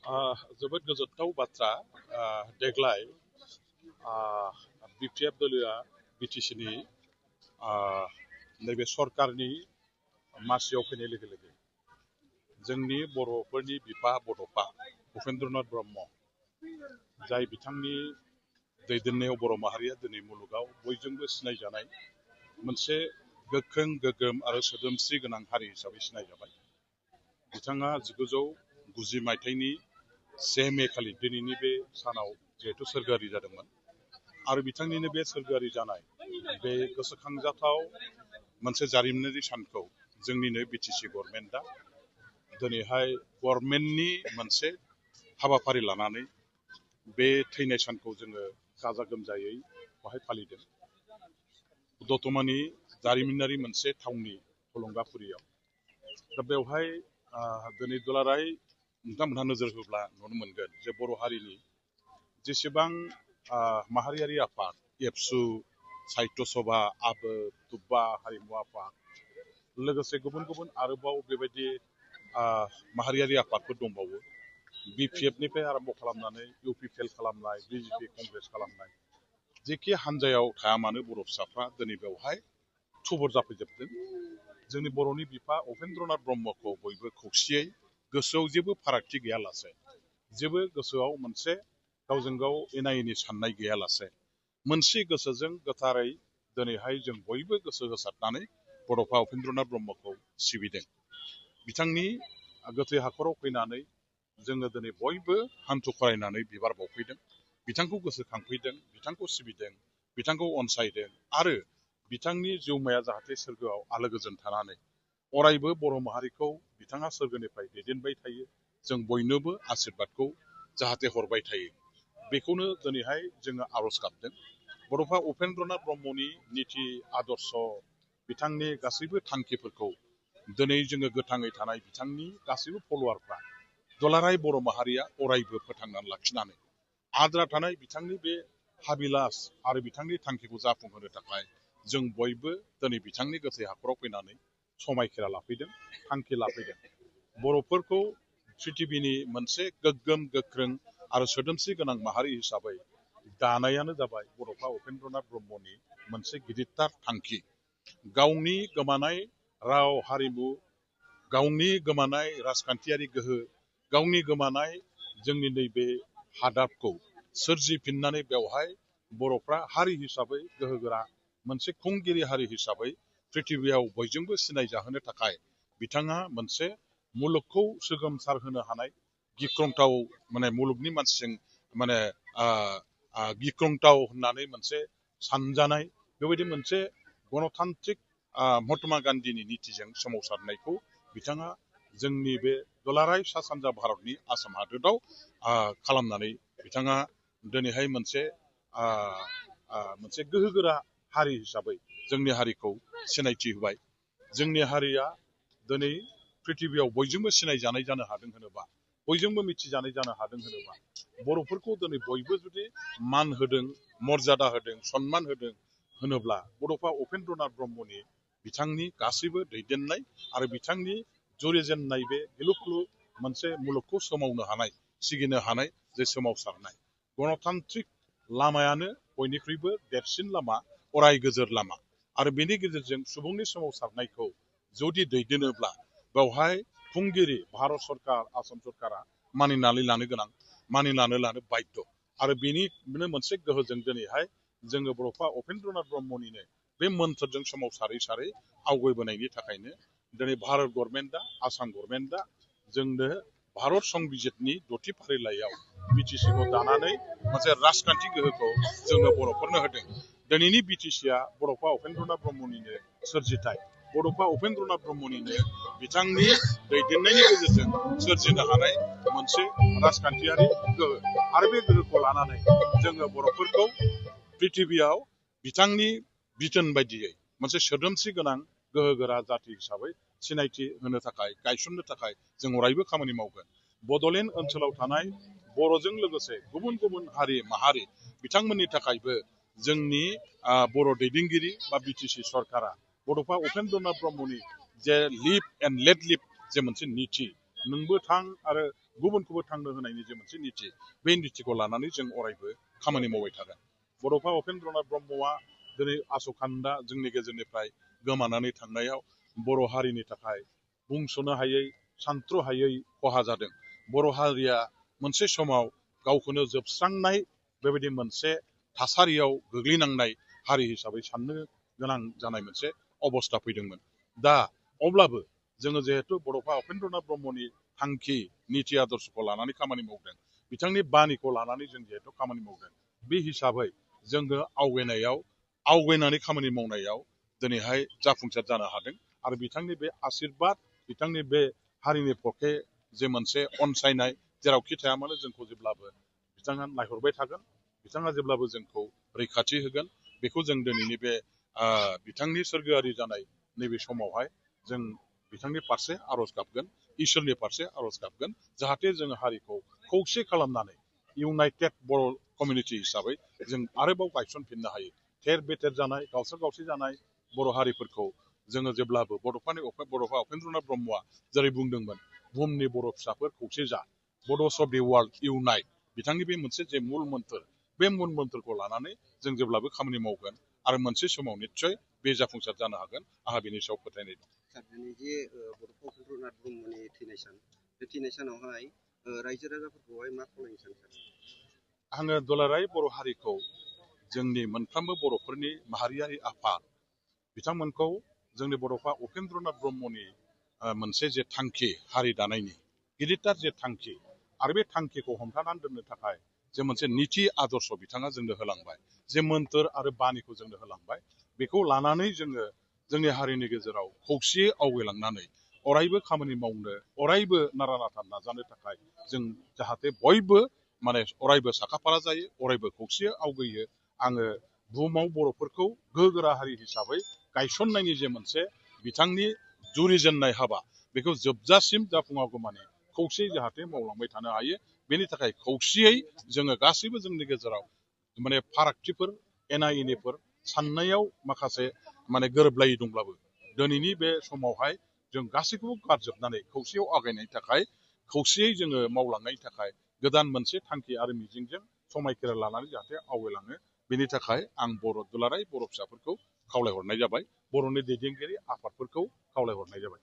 जोबोद गोजोनथाव बाथ्रा देग्लाय बिपिएफ दलआ बिटिसिनि नैबे सरकारनि मासियाव फैनाय लोगो लोगो जोंनि बर'फोरनि बिफा बड'फा उपेन्द्रनाथ ब्रह्म जाय बिथांनि दैदेननायाव बर' माहारिया दिनै मुलुगाव बयजोंबो सिनायजानाय मोनसे गोख्रों गोग्गोम आरो सोदोमस्रि गोनां हारि हिसाबै सिनायजाबाय। बिथाङा 1990 मायथाइनि 1 मे खालि दिनैनि बे सानाव जिहेतु सोरगोआरि जादोंमोन आरो बिथांनिनो बे सोरगोआरि जानाय बे गोसोखांजाथाव मोनसे जारिमिनारि सानखौ जोंनिनो बिटिसि गभर्नमेन्टआ दिनैहाय गभर्नमेन्टनि मोनसे हाबाफारि लानानै बे थैनाय सानखौ जोङो गाजा गोमजायै बेवहाय फालिदों। दतमानि जारिमिनारि मोनसे थावनि थुलुंगाफुरियाव दा बेवहाय दिनै दुलाराय नोंथांमोनहा नोजोर होब्ला नुनो मोनगोन जे बर' हारिनि जेसेबां माहारियारि आफाद एबसु साहित्य सभा आबोद तुब्बा हारिमु आफाद लोगोसे गुबुन गुबुन आरोबाव बेबायदि माहारियारि आफादफोर दंबावो। बिपिएफनिफ्राय आरम्भ खालामनानै इउपिपिएल खालामनाय बिजेपि कंग्रेस खालामनाय जेखि हान्जायाव थाया मानो बर' फिसाफ्रा दिनै बेवहाय थुबुर जाफैजोबदों। जोंनि बर'नि बिफा उपेन्द्रनाथ ब्रह्मखौ बयबो खौसेयै गोसोआव जेबो फारागथि गैयालासे जेबो गोसोआव मोनसे गावजों गाव एना एनि साननाय गैयालासे मोनसे गोसोजों गोथारै दिनैहाय जों बयबो गोसो होसारनानै बड'फा उपेन्द्रनाथ ब्रह्मखौ सिबिदों। बिथांनि गोथै हाखराव फैनानै जोङो दिनै बयबो हान्थु खरायनानै बिबार बावफैदों, बिथांखौ गोसोखांफैदों, बिथांखौ सिबिदों, बिथांखौ अनसायदों आरो बिथांनि जिउमाया जाहाथे सोरगोआव आलो गोजोन थानानै अरायबो बर' माहारिखौ बिथाङा सोरगोनिफ्राय दैदेनबाय थायो, जों बयनोबो आशीर्बादखौ जाहाथे हरबाय थायो, बेखौनो दिनैहाय जोङो आर'ज गाबदों। बड'फा उपेन्द्रनाथ ब्रह्मनि निति आदर्श बिथांनि गासैबो थांखिफोरखौ दिनै जोङो गोथाङै थानाय बिथांनि गासैबो फल'वारफ्रा दुलाराय बर' माहारिया अरायबो फोथांनानै लाखिनानै आद्रा थानाय बिथांनि बे हाबिलास आरो बिथांनि थांखिखौ जाफुंहोनो थाखाय जों बयबो दिनै बिथांनि गोथै हाखराव फैनानै समायखिरा लाफैदों, थांखि लाफैदों। बर'फोरखौ प्रिथिबिनि मोनसे गोग्गोम गोख्रों आरो सोदोमस्रि गोनां माहारि हिसाबै दानायानो जाबाय बड'फा उपेन्द्रनाथ ब्रह्मनि मोनसे गिदिरथार थांखि। गावनि गोमानाय राव हारिमु, गावनि गोमानाय राजखान्थियारि गोहो, गावनि गोमानाय जोंनि नैबे हादाबखौ सोरजिफिननानै बेवहाय बर'फ्रा हारि हिसाबै गोहोगोरा मोनसे खुंगिरि हारि हिसाबै प्रिथिबियाव बयजोंबो सिनायजाहोनो थाखाय बिथाङा मोनसे मुलुगखौ सोगोमसार होनो हानाय गिख्रंथाव मुलुगनि मानसिजों गिख्रंथाव होननानै मोनसे सानजानाय बेबायदि मोनसे गणतान्त्रिक महात्मा गान्धीनि नितिजों सोमावसारनायखौ बिथाङा जोंनि बे दुलाराय सा सानजा भारतनि आसाम हादोराव खालामनानै बिथाङा दिनैहाय मोनसे गोहोगोरा हारि हिसाबै जोंनि हारिखौ सिनायथि होबाय। जोंनि हारिया दिनै प्रिथिबियाव बयजोंबो सिनायजानाय जानो हादों होनोबा, बयजोंबो मिथिजानाय जानो हादों होनोबा, बर'फोरखौ दिनै बयबो जुदि मान होदों, मर्यादा होदों, सनमान होदों होनोब्ला बड'फा उपेन्द्रनाथ ब्रह्मनि बिथांनि गासैबो दैदेननाय आरो बिथांनि जुरिजेननाय बे गिलुखुलु मोनसे मुलुगखौ सोमावनो हानाय, सिगिनो हानाय जे सोमावसारनाय गणतान्त्रिक लामायानो बयनिख्रुइबो देरसिन लामा, अराय गोजोर लामा आरो बेनि गेजेरजों सुबुंनि सोमावसारनायखौ जुदि दैदेनोब्ला बेवहाय खुंगिरि भारत सरकार, आसाम सरकारा मानिनानै लानो गोनां, मानिनानै लानो बाध्य आरो बेनिनो मोनसे गोहोजों दिनैहाय जोङो बड'फा उपेन्द्रनाथ ब्रह्मनिनो बे मोन्थोरजों सोमावसारै सारै आवगायबोनायनि थाखायनो दिनै भारत गभर्नमेन्टआ, आसाम गभर्नमेन्टआ जोंनो भारत संबिजितनि 6थि फारिलाइयाव बिटिसिखौ दानानै मोनसे राजखान्थि गोहोखौ जोंनो बर'फोरनो होदों। दिनैनि बिटिसिआ बड'फा उपेन्द्रनाथ ब्रह्मनिनो सोरजिथाय, बड'फा उपेन्द्रनाथ ब्रह्मनिनो बिथांनि दैदेननायनि गेजेरजों सोरजिनो हानाय मोनसे राजखान्थियारि गोहो आरो बे गोहोखौ लानानै जोङो बर'फोरखौ प्रिथिबियाव बिथांनि बिथोन बायदियै मोनसे सोदोमस्रि गोनां गोहोगोरा जाथि हिसाबै सिनायथि होनो थाखाय, गायसननो थाखाय जों अरायबो खामानि मावगोन। बड'लेण्ड ओनसोलाव थानाय बर'जों लोगोसे गुबुन गुबुन हारि माहारि बिथांमोननि थाखायबो जोंनि बर' दैदेनगिरि बा बिटिसि सरकारा बड'फा उपेन्द्रनाथ ब्रह्मनि जे लिभ एन्ड लेट लिभ जे मोनसे निति, नोंबो थां आरो गुबुनखौबो थांनो होनायनि जे मोनसे निति, बे नितिखौ लानानै जों अरायबो खामानि मावबाय थागोन। बड'फा उपेन्द्रनाथ ब्रह्मआ दिनै आस'खान्दा जोंनि गेजेरनिफ्राय गोमानानै थांनायाव बर' हारिनि थाखाय बुंस'नो हायै सानथ्र'हायै खहा जादों। बर' हारिया मोनसे समाव गावखौनो जोबस्रांनाय बेबायदि मोनसे थासारियाव गोग्लैनांनाय हारि हिसाबै साननो गोनां जानाय मोनसे अबस्था फैदोंमोन। दा अब्लाबो जोङो जिहेतु बड'फा उपेन्द्रनाथ ब्रह्मनि थांखि निति आदर्शखौ लानानै खामानि मावदों, बिथांनि बाणीखौ लानानै जों जिहेतु खामानि मावदों, बे हिसाबै जोङो आवगायनानै खामानि मावनायाव दिनैहाय जाफुंसार जानो हादों। आरो बिथांनि बे आसिरबाद, बिथांनि बे हारिनि पक्षे जे मोनसे अनसायनाय जेरावखि थाया मानो जोंखौ जेब्लाबो बिथाङा नायहरबाय थागोन, बिथाङा जेब्लाबो जोंखौ रैखाथि होगोन। बेखौ जों दिनैनि बे बिथांनि सोरगोआरि जानाय नैबे समावहाय जों बिथांनि फारसे आर'ज गाबगोन, इसोरनि फारसे आर'ज गाबगोन, जाहाथे जोङो हारिखौ खौसे खालामनानै इउनाइटेड बर' कमिउनिटि हिसाबै जों आरोबाव गायसनफिननो हायो। थेर बेथेर जानाय, गावस्रा गावस्रि जानाय बर' हारिफोरखौ जोङो जेब्लाबो बड'फा उपेन्द्रनाथ ब्रह्मआ जेरै बुंदोंमोन, बुहुमनि बर' फिसाफोर खौसे जा, बड'स अफ दि वर्ल्ड इउनाइट, बिथांनि बे मोनसे जे मुल मोन्थोर, बे मुल मोन्थोरखौ लानानै जों जेब्लाबो खामानि मावगोन आरो मोनसे समाव निस्सय बे जाफुंसार जानो हागोन। आंहा बेनि सायाव फोथायनाय दं। दिनै जे बड'फा उपेन्द्रनाथ ब्रह्मनि थैनाय सान, बे थैनाय सानावहाय रायजो राजाफोरखौहाय मा खावलायनो सानो? आङो दुलाराय बर' हारिखौ, जोंनि मोनफ्रोमबो बर'फोरनि माहारियारि आफाद बिथांमोनखौ जोंनि बड'फा उपेन्द्रनाथ ब्रह्मनि मोनसे जे थांखि हारि दानायनि गिदिरथार जे थांखि, आरो बे थांखिखौ हमथानानै दोननो थाखाय जे मोनसे निति आदर्श बिथाङा जोंनो होलांबाय, जे मोन्थोर आरो बाणीखौ जोंनो होलांबाय, बेखौ लानानै जोङो जोंनि हारिनि गेजेराव खौसेयै आवगायलांनानै अरायबो खामानि मावनो, अरायबो नारा नाथा नाजानो थाखाय जों जाहाथे बयबो अरायबो साखाफारा जायो, अरायबो खौसेयै आवगायो। आङो बुहुमाव बर'फोरखौ गोहो गोरा हारि हिसाबै गायसननायनि जे मोनसे बिथांनि जुरिजेननाय हाबा, बेखौ जोबजासिम जाफुङागौमानि खौसेयै जाहाथे मावलांबाय थानो हायो। बेनि थाखाय खौसेयै जोङो गासैबो जोंनि गेजेराव फारागथिफोर, एना एनिफोर, साननायाव माखासे गोरोबलायै दंब्लाबो दिनैनि बे समावहाय जों गासैखौबो गारजोबनानै खौसेयाव आवगायनायनि थाखाय, खौसेयै जोङो मावलांनायनि थाखाय गोदान मोनसे थांखि आरो मिजिंजों समायखेरा लानानै जाहाथे आवगायलाङो। बेनि थाखाय आं दुलाराय बर' फिसाफोरखौ खावलायहरनाय जाबाय, बर'नि दैदेनगिरि आफादफोरखौ खावलायहरनाय जाबाय।